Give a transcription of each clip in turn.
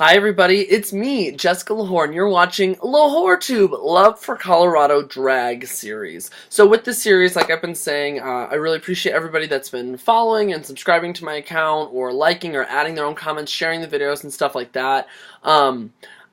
Hi everybody, it's me, Jessica Lahore, and you're watching LahoreTube, Love for Colorado Drag Series. So with this series, like I've been saying, I really appreciate everybody that's been following and subscribing to my account, or liking or adding their own comments, sharing the videos and stuff like that.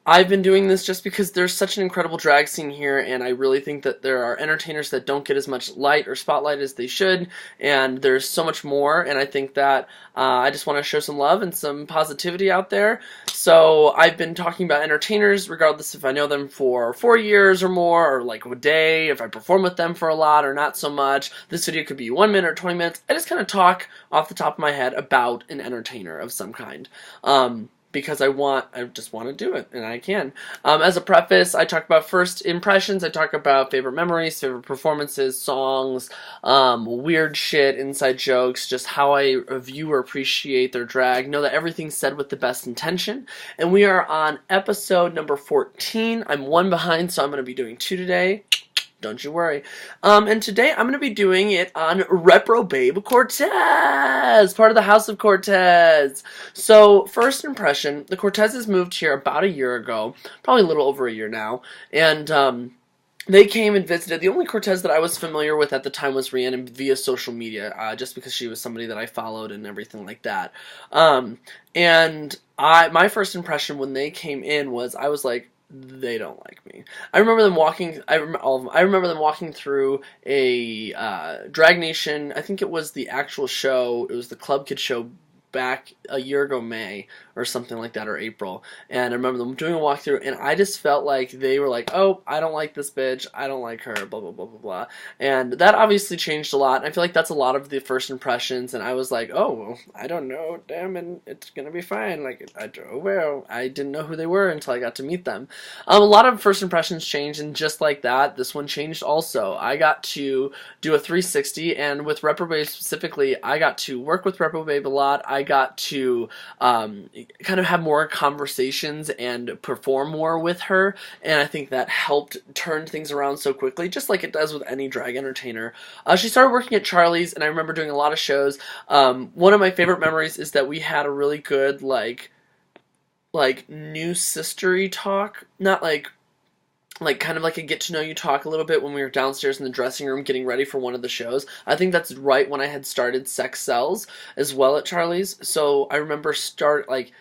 I've been doing this just because there's such an incredible drag scene here, and I really think that there are entertainers that don't get as much light or spotlight as they should, and there's so much more, and I think that I just want to show some love and some positivity out there. So I've been talking about entertainers, regardless if I know them for 4 years or more, or like a day, if I perform with them for a lot or not so much. This video could be 1 minute or 20 minutes. I just kind of talk off the top of my head about an entertainer of some kind. Because I just want to do it, and I can. As a preface, I talk about first impressions, I talk about favorite memories, favorite performances, songs, weird shit, inside jokes, just how I view or appreciate their drag. Know that everything's said with the best intention. And we are on episode number 14. I'm one behind, so I'm going to be doing 2 today. Don't you worry. And today I'm going to be doing it on Reprobabe Cortez, part of the House of Cortez. So, first impression, the Cortezes moved here about a year ago, probably a little over a year now, and they came and visited. The only Cortez that I was familiar with at the time was Rhiannon via social media, just because she was somebody that I followed and everything like that. My first impression when they came in was, I was like, they don't like me. I remember them walking. I remember them walking through a Drag Nation. I think it was the actual show. It was the Club Kid show back a year ago, May or something like that, or April. And I remember them doing a walkthrough, and I just felt like they were like, "Oh, I don't like this bitch. I don't like her." Blah blah blah blah blah. And that obviously changed a lot. I feel like that's a lot of the first impressions. And I was like, "Oh, well, I don't know, damn, and it's gonna be fine." Like, I didn't know who they were until I got to meet them. A lot of first impressions changed, and just like that, this one changed also. I got to do a 360, and with Reprobabe specifically, I got to work with Reprobabe a lot. I got to kind of have more conversations and perform more with her, and I think that helped turn things around so quickly, just like it does with any drag entertainer. She started working at Charlie's, and I remember doing a lot of shows. One of my favorite memories is that we had a really good, like new sistery talk, not like kind of like a get to know you talk a little bit when we were downstairs in the dressing room getting ready for one of the shows. I think that's right when I had started Sex Sells as well at Charlie's. So I remember starting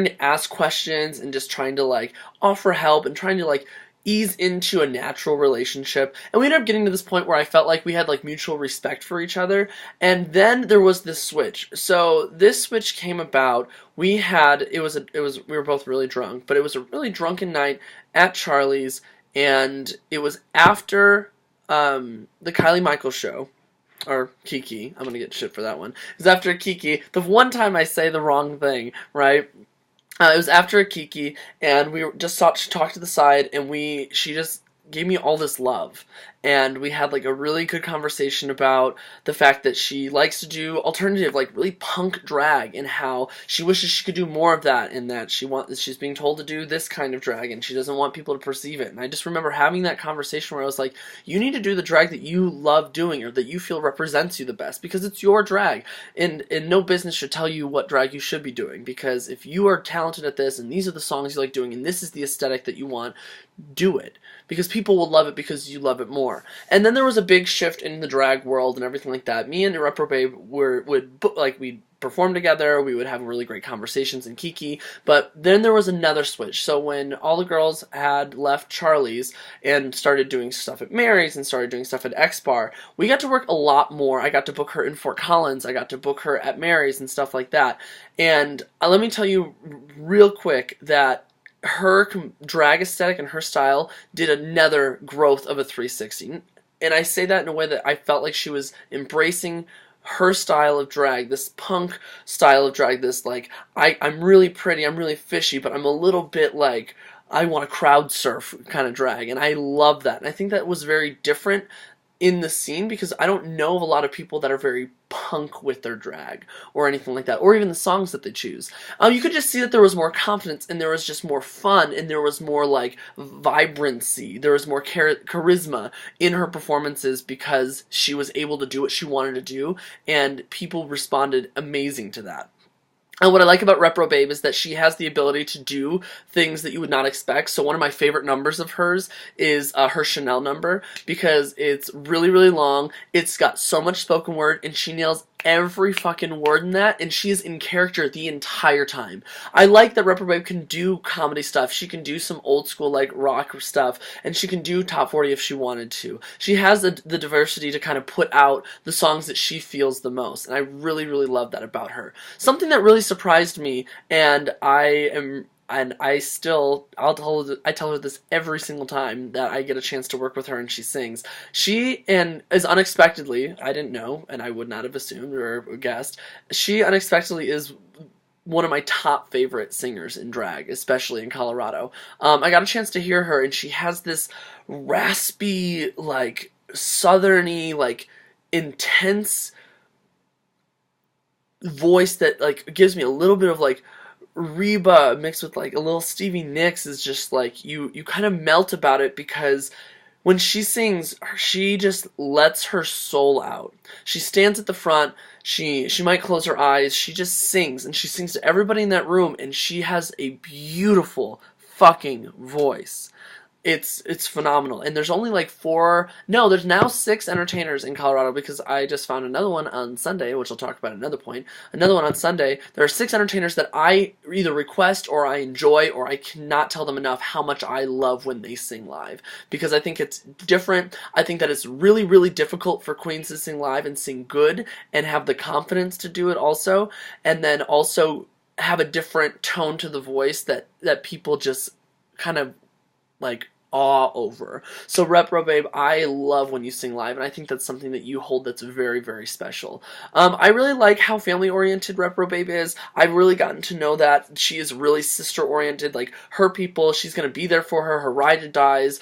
to ask questions and just trying to offer help and trying to ease into a natural relationship. And we ended up getting to this point where I felt like we had mutual respect for each other. And then there was this switch. So this switch came about. We were both really drunk, but it was a really drunken night at Charlie's, and it was after the Kylie Michaels show. Or Kiki. I'm gonna get shit for that one. It was after Kiki. The one time I say the wrong thing, right? It was after a Kiki, and we just talked to the side, and she just gave me all this love. And we had a really good conversation about the fact that she likes to do alternative, really punk drag, and how she wishes she could do more of that, and that she's being told to do this kind of drag, and she doesn't want people to perceive it. And I just remember having that conversation where I was like, you need to do the drag that you love doing, or that you feel represents you the best, because it's your drag, and no business should tell you what drag you should be doing, because if you are talented at this, and these are the songs you like doing, and this is the aesthetic that you want, do it, because people will love it because you love it more. And then there was a big shift in the drag world and everything like that. Me and Reprobabe we'd perform together, we would have really great conversations in Kiki, but then there was another switch. So when all the girls had left Charlie's and started doing stuff at Mary's and started doing stuff at X Bar, we got to work a lot more. I got to book her in Fort Collins, I got to book her at Mary's and stuff like that. And let me tell you real quick that her drag aesthetic and her style did another growth of a 360. And I say that in a way that I felt like she was embracing her style of drag, this punk style of drag, this I'm really pretty, I'm really fishy, but I'm a little bit I want to crowd surf kind of drag. And I love that. And I think that was very different in the scene, because I don't know of a lot of people that are very punk with their drag or anything like that, or even the songs that they choose. You could just see that there was more confidence, and there was just more fun, and there was more vibrancy, there was more charisma in her performances, because she was able to do what she wanted to do, and people responded amazing to that. And what I like about Reprobabe is that she has the ability to do things that you would not expect. So one of my favorite numbers of hers is her Chanel number, because it's really, really long. It's got so much spoken word, and she nails every fucking word in that, and she is in character the entire time. I like that Reprobabe can do comedy stuff. She can do some old school like rock stuff, and she can do top 40 if she wanted to. She has the diversity to kind of put out the songs that she feels the most, and I really, really love that about her. Something that really surprised me, and I tell her this every single time that I get a chance to work with her and she sings. She, and is unexpectedly, I didn't know, and I would not have assumed or guessed, she unexpectedly is one of my top favorite singers in drag, especially in Colorado. I got a chance to hear her, and she has this raspy, like, southerny, like, intense voice that, like, gives me a little bit of, like, Reba mixed with like a little Stevie Nicks. Is just like you kind of melt about it, because when she sings, she just lets her soul out. She stands at the front, she might close her eyes, she just sings, and she sings to everybody in that room, and she has a beautiful fucking voice. It's phenomenal. And there's only like there's now 6 entertainers in Colorado, because I just found another one on Sunday, which I'll talk about at another point. Another one on Sunday. There are 6 entertainers that I either request or I enjoy, or I cannot tell them enough how much I love when they sing live, because I think it's different. I think that it's really, really difficult for queens to sing live and sing good and have the confidence to do it also, and then also have a different tone to the voice that people just kind of like awe over. So Reprobabe, I love when you sing live, and I think that's something that you hold that's very, very special. I really like how family-oriented Reprobabe is. I've really gotten to know that. She is really sister-oriented. Like, her people, she's going to be there for her ride or dies.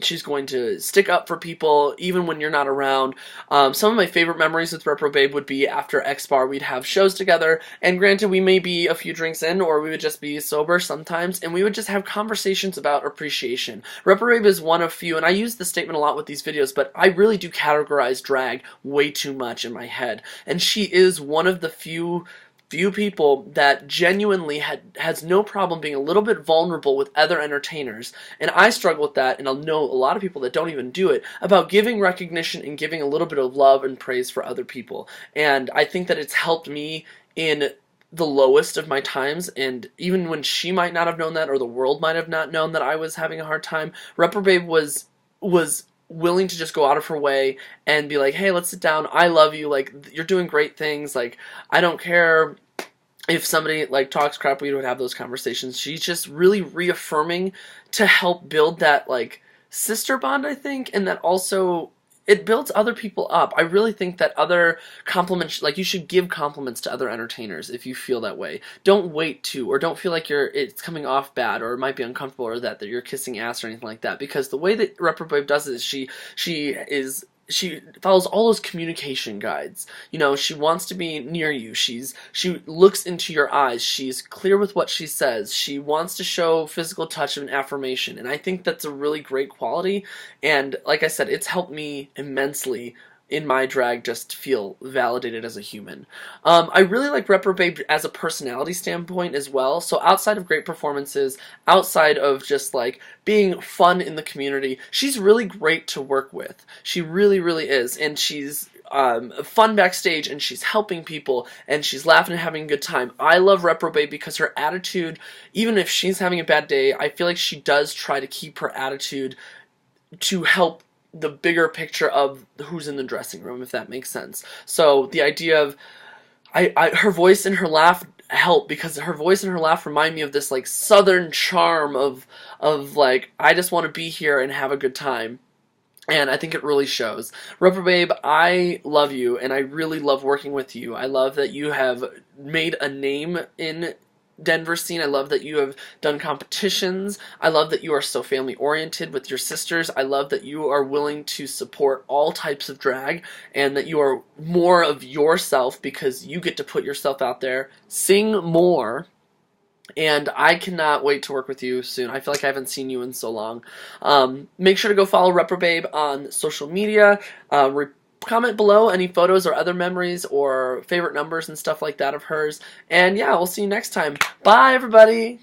She's going to stick up for people even when you're not around. Some of my favorite memories with Reprobabe would be after X Bar, we'd have shows together, and granted, we may be a few drinks in, or we would just be sober sometimes, and we would just have conversations about appreciation. Reprobabe is one of few, and I use this statement a lot with these videos, but I really do categorize drag way too much in my head. And she is one of the few people that genuinely has no problem being a little bit vulnerable with other entertainers. And I struggle with that, and I know a lot of people that don't even do it, about giving recognition and giving a little bit of love and praise for other people. And I think that it's helped me in the lowest of my times, and even when she might not have known that, or the world might have not known that I was having a hard time, Reprobabe was willing to just go out of her way and be like, hey, let's sit down, I love you, like, you're doing great things, like, I don't care if somebody like talks crap, we would have those conversations. She's just really reaffirming to help build that like sister bond, I think, and that also it builds other people up. I really think that other compliments, like, you should give compliments to other entertainers if you feel that way. Don't wait to, or don't feel like it's coming off bad, or it might be uncomfortable, or that you're kissing ass or anything like that. Because the way that Reprobabe does it is she follows all those communication guides. You know, she wants to be near you. She looks into your eyes. She's clear with what she says. She wants to show physical touch and affirmation. And I think that's a really great quality. And like I said, it's helped me immensely in my drag just feel validated as a human. I really like Reprobabe as a personality standpoint as well. So outside of great performances, outside of just like being fun in the community, she's really great to work with. She really, really is. And she's fun backstage, and she's helping people, and she's laughing and having a good time. I love Reprobabe because her attitude, even if she's having a bad day, I feel like she does try to keep her attitude to help the bigger picture of who's in the dressing room, if that makes sense. So the idea of her voice and her laugh help, because her voice and her laugh remind me of this like southern charm of like, I just want to be here and have a good time. And I think it really shows. Reprobabe, I love you, and I really love working with you. I love that you have made a name in Denver scene. I love that you have done competitions. I love that you are so family oriented with your sisters. I love that you are willing to support all types of drag, and that you are more of yourself because you get to put yourself out there. Sing more. And I cannot wait to work with you soon. I feel like I haven't seen you in so long. Make sure to go follow Reprobabe on social media. comment below any photos or other memories or favorite numbers and stuff like that of hers. And yeah, we'll see you next time. Bye, everybody!